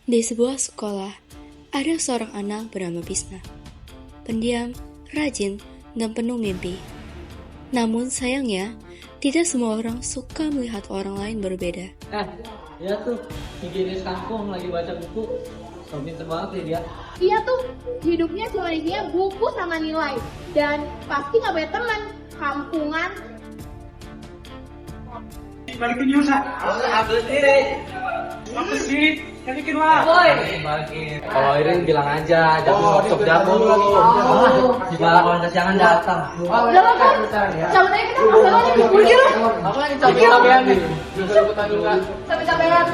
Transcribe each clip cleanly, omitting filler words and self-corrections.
Di sebuah sekolah, ada seorang anak bernama Bisma. Pendiam, rajin, dan penuh mimpi. Namun sayangnya, tidak semua orang suka melihat orang lain berbeda. Dia tuh higienis kampung lagi baca buku. So pinter banget ya dia. Iya tuh, hidupnya cuma isinya buku sama nilai. Dan pasti gak punya teman. Kampungan. Balikin yuk, Sa. Ambil sendiri. Apa sih? Balikin lah. Balikin. Kalau Irin bilang aja, jatuh workshop jago lu. Gimana kalau kesiangan datang? Udah lah kan, cabut aja kita masalahnya. Pergi lu. Apa yang capek-capekan nih? Capek-capekan.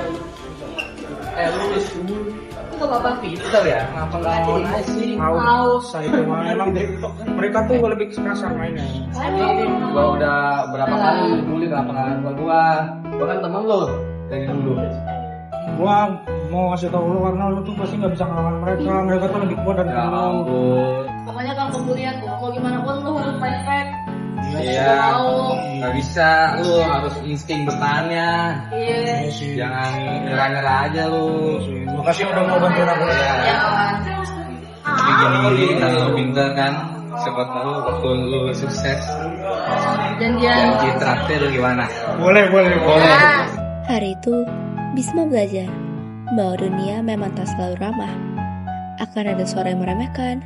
Lu gak apa-apa pinter ya? Ngapa ngelawan aja sih? Saya itu mah emang mereka tuh lebih keserasan mainnya. Gua udah berapa kali bully kenapa nggak ke gua? Gua kan temen lu dari dulu. Gua mau ngasih tau lu karena lu tuh pasti nggak bisa ngelawan mereka. Mereka tuh lebih kuat dari Ya lu. ampun. Pokoknya kalau pembulian tuh, mau gimana pun lu harus fight. Iya, nggak bisa, lu harus insting bertahannya. Iya. Jangan nyerah-nyerah aja lu. Makasih udah mau bantuin aku. Ya kan. Tapi gini-gini karena lu pinter kan, siapa tahu waktu lu sukses. Janjian. Janji traktir gimana? Boleh. Hari itu, Bisma belajar bahwa dunia memang tak selalu ramah. Akan ada suara yang meremehkan,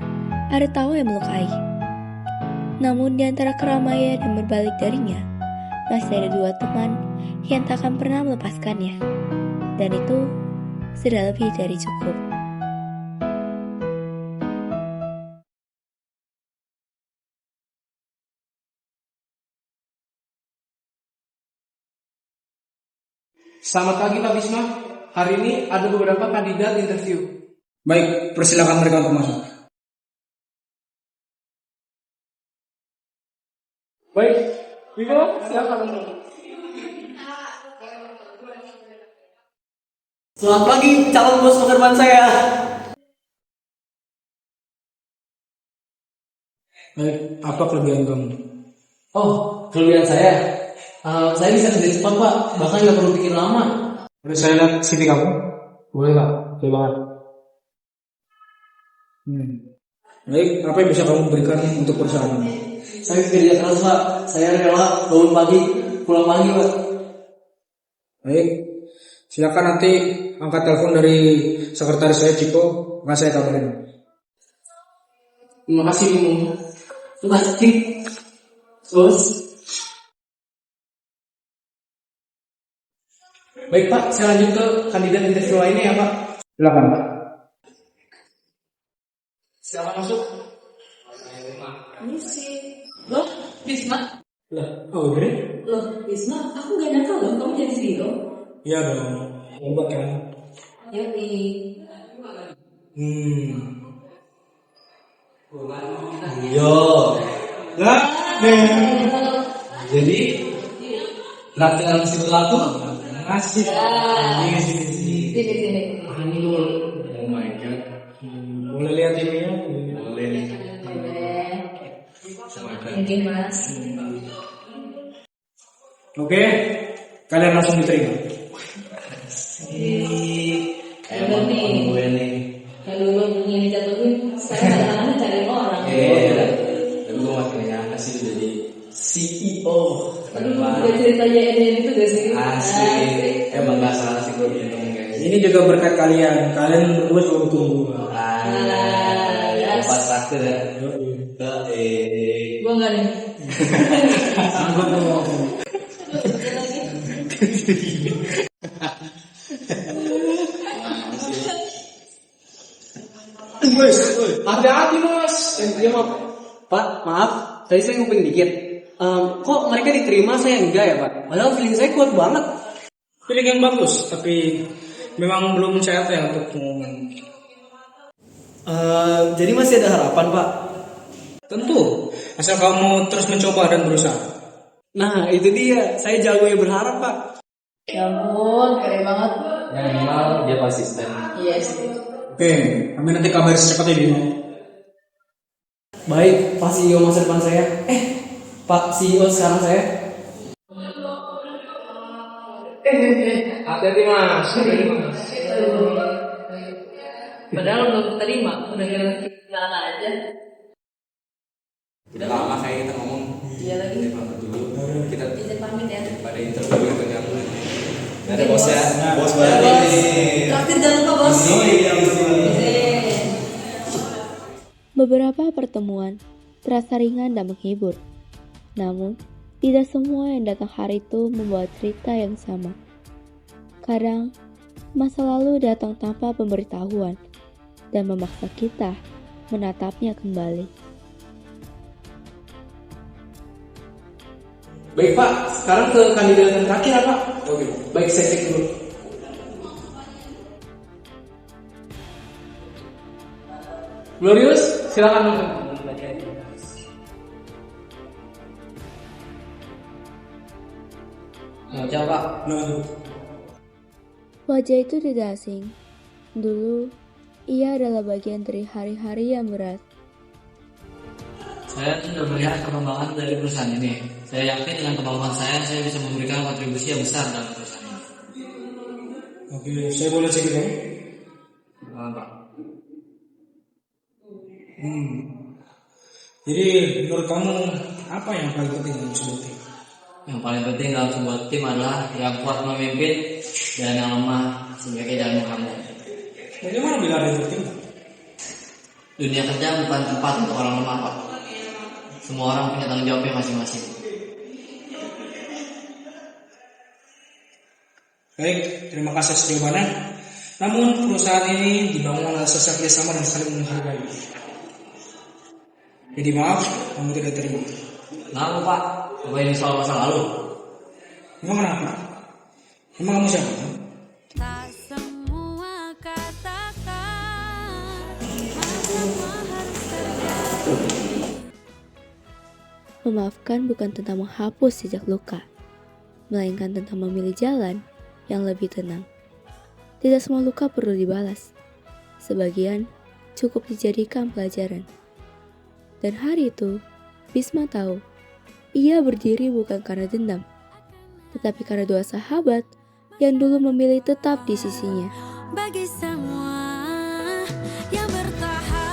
ada tawa yang melukai. Namun di antara keramaian yang berbalik darinya, masih ada dua teman yang tak akan pernah melepaskannya. Dan itu sudah lebih dari cukup. Selamat pagi Pak Bisma. Hari ini ada beberapa kandidat interview. Baik, persilakan mereka untuk masuk. Baik, Bimo, silakan. Selamat pagi calon bos pekerjaan saya. Baik, apa kelebihan kamu? Oh, kelebihan saya bisa kerja cepat Pak, bahkan nggak perlu pikir lama. Boleh saya lihat CV kamu? Boleh Pak. Oke banget. Baik, apa yang bisa kamu berikan untuk perusahaan kamu? Saya kerja keras Pak, saya rela bangun pagi, pulang pagi Pak. Baik, silakan nanti angkat telepon dari sekretaris saya Ciko, akan saya kabarin. Terima kasih Bimo. Terima kasih. Bos. Baik Pak, saya lanjut ke kandidat interview lainnya ya Pak. Silakan Pak. Silakan masuk. Misi. Loh, Bisma? Lah, oh gini? Loh, Bisma, aku gak nyangka loh kamu jadi CEO. Iya dong, hebat kan? Yoi. Yo. Lah, Jadi latihan situ laku asik. Sini. Ani lu. Oh my god. Boleh lihat ini ya? Boleh nih. Mungkin Mas. Oke, kalian langsung diterima. Emang temen gue nih. Kalau lo punya dijatuhin, sekarang kadang-kadang cari orang. Tapi gue masih gak nyangka sih jadi CEO. Aduh, udah ceritanya Eden itu gak sih? Asik. Emang gak salah sih gue punya temen kayak Ini juga berkat kalian. Kalian berdua selalu tunggu. Pas traktir ya. Gue enggak nih. Gue mau. Hati-hati Mas. Iya Pak, maaf. Tadi saya nguping dikit. Kok mereka diterima saya enggak ya Pak? Padahal feeling saya kuat banget. Pilih yang bagus, tapi memang belum saatnya untuk pengumuman. Jadi masih ada harapan Pak. Tentu, asal kamu terus mencoba dan berusaha. Nah itu dia. Saya jago yang berharap Pak. Ya ampun, keren banget. Yang minimal dia konsisten. Iya sih. Oke, kami nanti kabar secepatnya Bimo. Baik, Pak CEO masa depan saya. Pak CEO sekarang saya. Hati-hati mas. Padahal belum terima, udah kenalan aja. Udah lama kayak kita ngomong. Iya lagi. Kita pamit dulu. Kita Izin pamit ya. pada interview gitu kamu. Ada Oke, bos ya. Bos Ya, balik bos. nih. Traktir jangan lupa bos. Oh iya. Izin. Beberapa pertemuan terasa ringan dan menghibur. Namun, tidak semua yang datang hari itu membawa cerita yang sama. Kadang, masa lalu datang tanpa pemberitahuan dan memaksa kita menatapnya kembali. Baik Pak, sekarang ke kandidat yang terakhir ya Pak. Oke. Baik, saya cek dulu. Glorious, silakan. Nah, coba Pak. Wajah itu tidak asing. Dulu, ia adalah bagian dari hari-hari yang berat. Saya sudah melihat perkembangan dari perusahaan ini. Saya yakin dengan kemampuan saya bisa memberikan kontribusi yang besar dalam perusahaan ini. Oke, saya boleh cek dong? Pak. Jadi menurut kamu apa yang paling penting dalam sebuah tim? Yang paling penting dalam sebuah tim adalah yang kuat memimpin dan yang lemah sebagai jalan kamu. Bagaimana bila ada tim? Dunia kerja bukan tempat untuk orang lemah, Pak. Semua orang punya tanggung jawabnya masing-masing. Baik, terima kasih atas jawabannya. Namun perusahaan ini dibangun atas asas kerjasama dan saling menghargai. Jadi maaf, kamu tidak terima. Kenapa Pak? Apa ini soal masa lalu? Emang kenapa? Emang kamu siapa? Tak semua katakan semua harus terjadi. Memaafkan bukan tentang menghapus jejak luka, melainkan tentang memilih jalan yang lebih tenang. Tidak semua luka perlu dibalas. Sebagian cukup dijadikan pelajaran. Dan hari itu, Bisma tahu, ia berdiri bukan karena dendam, tetapi karena dua sahabat yang dulu memilih tetap di sisinya. Bagi semua yang bertahan